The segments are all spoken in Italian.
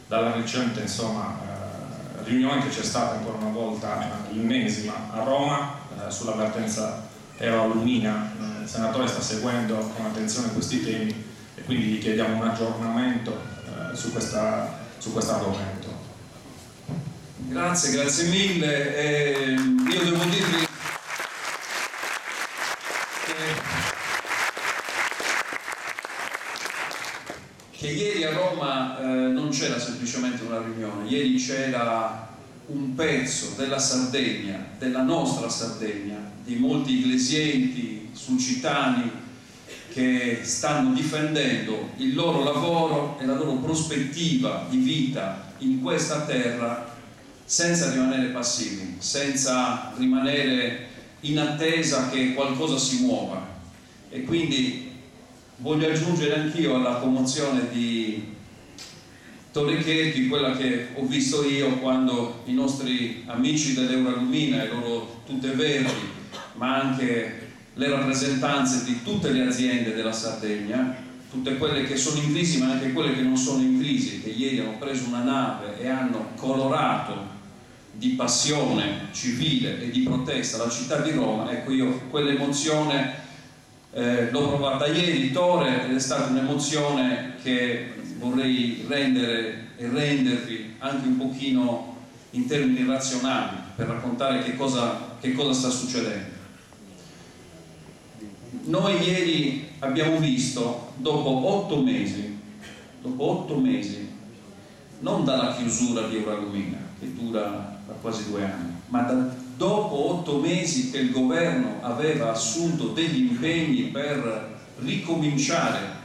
dalla recente riunione che c'è stata ancora una volta, l'ennesima a Roma, sull'avvertenza Euralumina. Il senatore sta seguendo con attenzione questi temi e quindi gli chiediamo un aggiornamento su questo argomento. Grazie mille. Io devo dirvi che ieri a Roma non c'era semplicemente una riunione, ieri c'era un pezzo della Sardegna, della nostra Sardegna, di molti iglesienti, sulcitani, che stanno difendendo il loro lavoro e la loro prospettiva di vita in questa terra senza rimanere passivi, senza rimanere in attesa che qualcosa si muova. E quindi voglio aggiungere anch'io alla commozione di Torricherchi quella che ho visto io quando i nostri amici dell'Euralumina, e loro tutte verdi, ma anche le rappresentanze di tutte le aziende della Sardegna, tutte quelle che sono in crisi ma anche quelle che non sono in crisi, che ieri hanno preso una nave e hanno colorato di passione civile e di protesta la città di Roma. Ecco, io quell'emozione l'ho provata ieri, Tore, ed è stata un'emozione che vorrei rendere e rendervi anche un pochino in termini razionali per raccontare che cosa sta succedendo. Noi ieri abbiamo visto, dopo 8 mesi, non dalla chiusura di Euralumina, che dura da quasi 2 anni, ma dopo 8 mesi che il governo aveva assunto degli impegni per ricominciare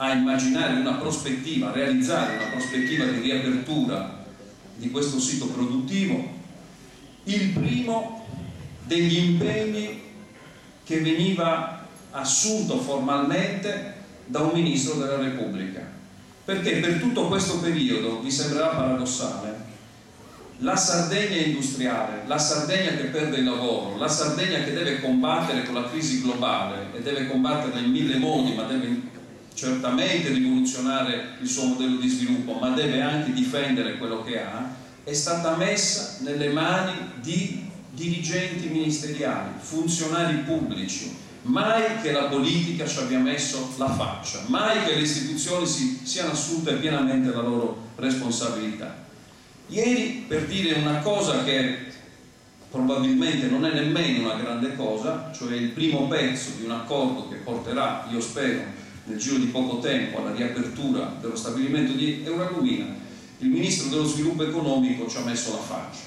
a immaginare una prospettiva, a realizzare una prospettiva di riapertura di questo sito produttivo, il primo degli impegni che veniva assunto formalmente da un ministro della Repubblica, perché per tutto questo periodo, vi sembrerà paradossale, la Sardegna industriale, la Sardegna che perde il lavoro, la Sardegna che deve combattere con la crisi globale e deve combatterla in 1000 modi, ma deve certamente rivoluzionare il suo modello di sviluppo, ma deve anche difendere quello che ha, è stata messa nelle mani di dirigenti ministeriali, funzionari pubblici. Mai che la politica ci abbia messo la faccia, mai che le istituzioni siano assunte pienamente la loro responsabilità. Ieri, per dire una cosa che probabilmente non è nemmeno una grande cosa, cioè il primo pezzo di un accordo che porterà, io spero, nel giro di poco tempo alla riapertura dello stabilimento di Euralumina, il ministro dello sviluppo economico ci ha messo la faccia.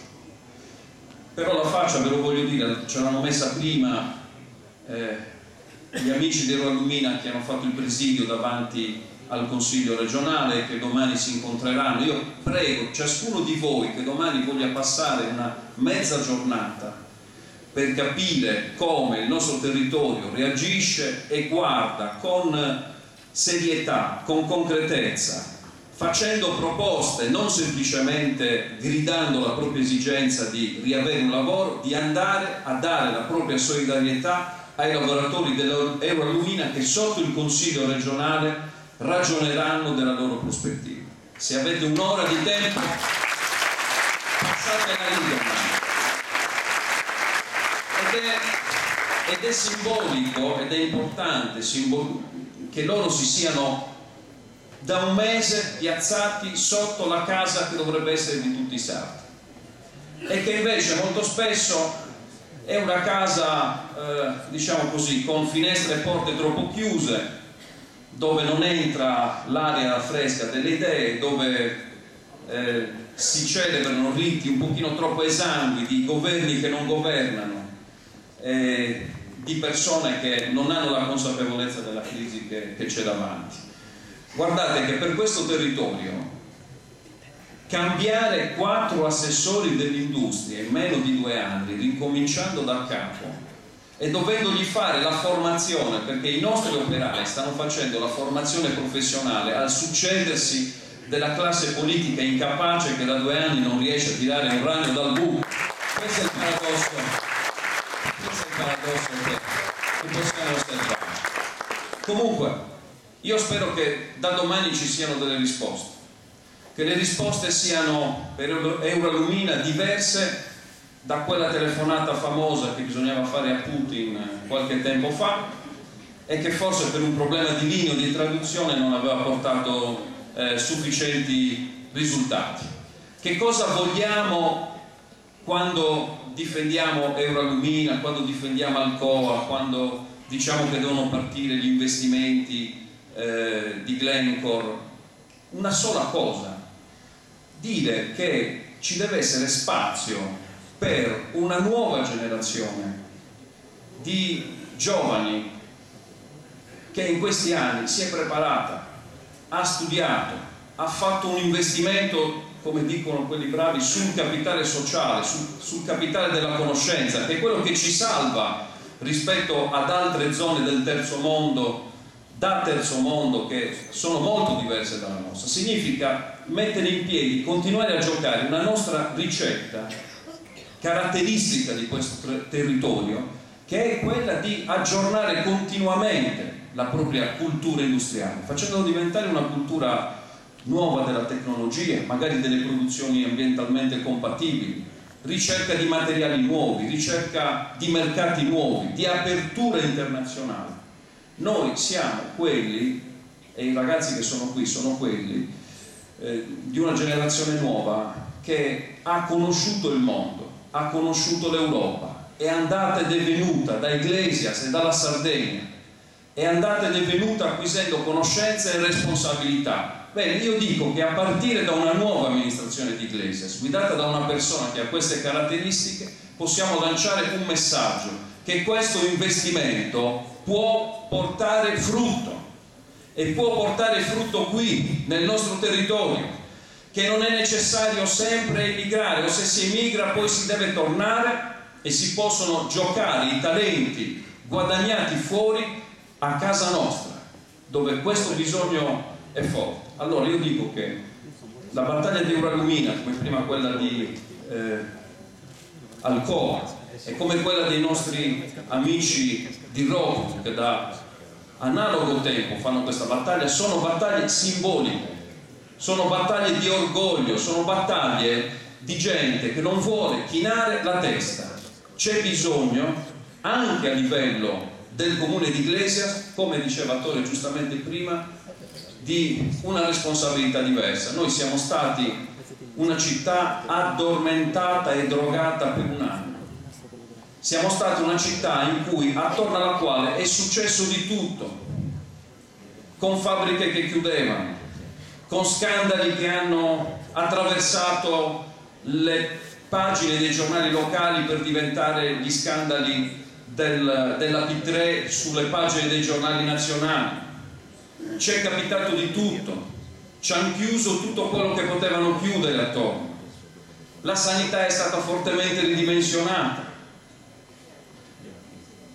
Però la faccia, ve lo voglio dire, ce l'hanno messa prima gli amici di Euralumina che hanno fatto il presidio davanti al Consiglio regionale, che domani si incontreranno. Io prego ciascuno di voi che domani voglia passare una mezza giornata per capire come il nostro territorio reagisce e guarda con serietà, con concretezza, facendo proposte, non semplicemente gridando la propria esigenza di riavere un lavoro, di andare a dare la propria solidarietà ai lavoratori dell'Euralumina che sotto il Consiglio regionale ragioneranno della loro prospettiva. Se avete un'ora di tempo, passatela lì domani. Ed è simbolico ed è importante che loro si siano da un mese piazzati sotto la casa che dovrebbe essere di tutti i sardi e che invece molto spesso è una casa diciamo così, con finestre e porte troppo chiuse, dove non entra l'aria fresca delle idee, dove si celebrano riti un pochino troppo esangui di governi che non governano, di persone che non hanno la consapevolezza della crisi che c'è davanti. Guardate che per questo territorio cambiare 4 assessori dell'industria in meno di 2 anni, ricominciando da capo e dovendogli fare la formazione, perché i nostri operai stanno facendo la formazione professionale al succedersi della classe politica incapace che da 2 anni non riesce a tirare un ragno dal buco. Questo è il paradosso che possiamo osservare. Comunque io spero che da domani ci siano delle risposte, che le risposte siano per Eurolumina diverse da quella telefonata famosa che bisognava fare a Putin qualche tempo fa e che forse per un problema di linea o di traduzione non aveva portato sufficienti risultati. Che cosa vogliamo quando difendiamo Eurolumina, quando difendiamo Alcoa, quando diciamo che devono partire gli investimenti di Glencore? Una sola cosa: dire che ci deve essere spazio per una nuova generazione di giovani che in questi anni si è preparata, ha studiato, ha fatto un investimento, come dicono quelli bravi, sul capitale sociale, sul capitale della conoscenza, che è quello che ci salva rispetto ad altre zone del terzo mondo, che sono molto diverse dalla nostra. Significa mettere in piedi, continuare a giocare una nostra ricetta caratteristica di questo territorio, che è quella di aggiornare continuamente la propria cultura industriale, facendolo diventare una cultura nuova della tecnologia, magari delle produzioni ambientalmente compatibili, ricerca di materiali nuovi, ricerca di mercati nuovi, di apertura internazionale. Noi siamo quelli, e i ragazzi che sono qui sono quelli di una generazione nuova che ha conosciuto il mondo, ha conosciuto l'Europa, è andata ed è venuta da Iglesias e dalla Sardegna, è andata ed è venuta acquisendo conoscenze e responsabilità. Bene, io dico che a partire da una nuova amministrazione di Iglesias, guidata da una persona che ha queste caratteristiche, possiamo lanciare un messaggio: che questo investimento può portare frutto, e può portare frutto qui, nel nostro territorio, che non è necessario sempre emigrare, o se si emigra poi si deve tornare e si possono giocare i talenti guadagnati fuori a casa nostra, dove questo bisogno è forte. Allora io dico che la battaglia di Eurolumina, come prima quella di Alcoa e come quella dei nostri amici di Rockwool, che da analogo tempo fanno questa battaglia, sono battaglie simboliche, sono battaglie di orgoglio, sono battaglie di gente che non vuole chinare la testa. C'è bisogno anche a livello del comune di Iglesias, come diceva Attore giustamente prima, di una responsabilità diversa. Noi siamo stati una città addormentata e drogata per un anno. Siamo stati una città in cui, attorno alla quale è successo di tutto, con fabbriche che chiudevano, con scandali che hanno attraversato le pagine dei giornali locali per diventare gli scandali della P3 sulle pagine dei giornali nazionali. Ci è capitato di tutto, ci hanno chiuso tutto quello che potevano chiudere attorno, la sanità è stata fortemente ridimensionata.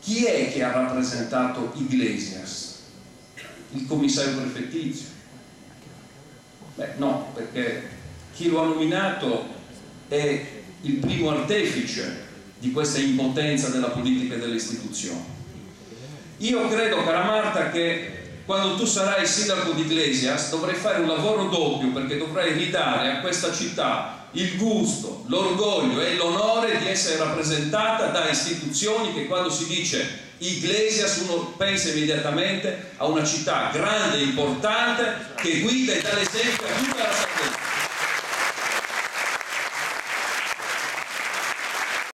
Chi è che ha rappresentato Iglesias? Il commissario prefettizio? Beh no, perché chi lo ha nominato è il primo artefice di questa impotenza della politica e delle istituzioni. Io credo, cara Marta, che quando tu sarai sindaco di Iglesias dovrai fare un lavoro doppio, perché dovrai ridare a questa città il gusto, l'orgoglio e l'onore di essere rappresentata da istituzioni che, quando si dice Iglesias, uno pensa immediatamente a una città grande e importante che guida e dà l'esempio a tutta la Sardegna.